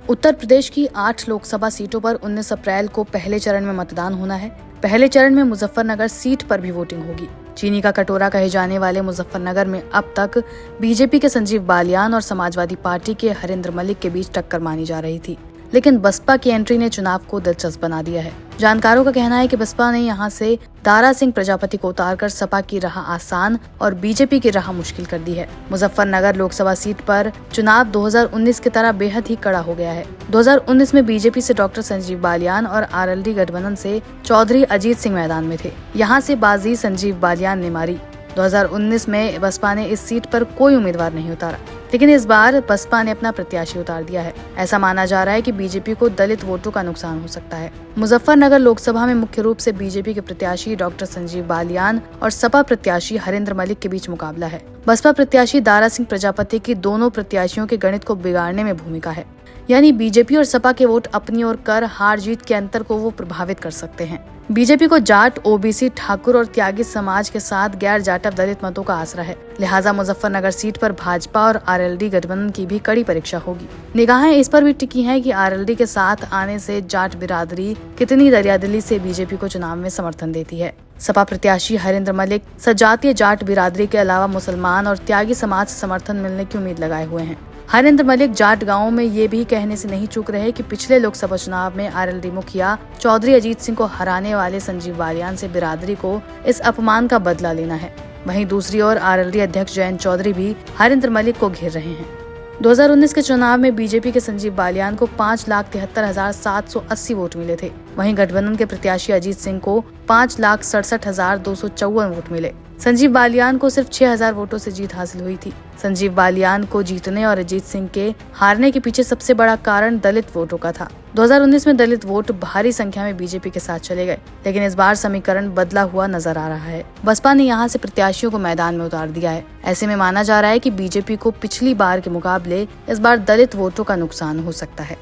उत्तर प्रदेश की 8 लोकसभा सीटों पर 19 अप्रैल को पहले चरण में मतदान होना है। पहले चरण में मुजफ्फरनगर सीट पर भी वोटिंग होगी। चीनी का कटोरा कहे जाने वाले मुजफ्फरनगर में अब तक बीजेपी के संजीव बालियान और समाजवादी पार्टी के हरेंद्र मलिक के बीच टक्कर मानी जा रही थी, लेकिन बसपा की एंट्री ने चुनाव को दिलचस्प बना दिया है। जानकारों का कहना है कि बसपा ने यहां से दारा सिंह प्रजापति को उतारकर सपा की राह आसान और बीजेपी की राह मुश्किल कर दी है। मुजफ्फरनगर लोकसभा सीट पर चुनाव 2019 की तरह बेहद ही कड़ा हो गया है। 2019 में बीजेपी से डॉक्टर संजीव बालियान और आरएलडी गठबंधन से चौधरी अजीत सिंह मैदान में थे। यहाँ से बाजी संजीव बालियान ने मारी। 2019 में बसपा ने इस सीट पर कोई उम्मीदवार नहीं उतारा, लेकिन इस बार बसपा ने अपना प्रत्याशी उतार दिया है। ऐसा माना जा रहा है कि बीजेपी को दलित वोटों का नुकसान हो सकता है। मुजफ्फरनगर लोकसभा में मुख्य रूप से बीजेपी के प्रत्याशी डॉक्टर संजीव बालियान और सपा प्रत्याशी हरेंद्र मलिक के बीच मुकाबला है। बसपा प्रत्याशी दारा सिंह प्रजापति की दोनों प्रत्याशियों के गणित को बिगाड़ने में भूमिका है, यानी बीजेपी और सपा के वोट अपनी ओर कर हार जीत के अंतर को वो प्रभावित कर सकते हैं। बीजेपी को जाट, ओबीसी, ठाकुर और त्यागी समाज के साथ गैर जाटव दलित मतों का आसरा है। लिहाजा मुजफ्फरनगर सीट पर भाजपा और आरएलडी गठबंधन की भी कड़ी परीक्षा होगी। निगाहें इस पर भी टिकी हैं कि आरएलडी के साथ आने से जाट बिरादरी कितनी दरियादिली से बीजेपी को चुनाव में समर्थन देती है। सपा प्रत्याशी हरेंद्र मलिक सजातीय जाट बिरादरी के अलावा मुसलमान और त्यागी समाज से समर्थन मिलने की उम्मीद लगाए हुए हैं। हरेंद्र मलिक जाट गांवों में ये भी कहने से नहीं चूक रहे कि पिछले लोकसभा चुनाव में आरएलडी मुखिया चौधरी अजीत सिंह को हराने वाले संजीव बालियान से बिरादरी को इस अपमान का बदला लेना है। वहीं दूसरी ओर आरएलडी अध्यक्ष जयंत चौधरी भी हरेंद्र मलिक को घेर रहे हैं। 2019 के चुनाव में बीजेपी के संजीव बालियान को 5,73,780 वोट मिले थे। वहीं गठबंधन के प्रत्याशी अजीत सिंह को 5,67,254 वोट मिले। संजीव बालियान को सिर्फ 6,000 वोटों से जीत हासिल हुई थी। संजीव बालियान को जीतने और अजीत सिंह के हारने के पीछे सबसे बड़ा कारण दलित वोटों का था। 2019 में दलित वोट भारी संख्या में बीजेपी के साथ चले गए, लेकिन इस बार समीकरण बदला हुआ नजर आ रहा है। बसपा ने यहां से प्रत्याशियों को मैदान में उतार दिया है। ऐसे में माना जा रहा है कि बीजेपी को पिछली बार के मुकाबले इस बार दलित वोटों का नुकसान हो सकता है।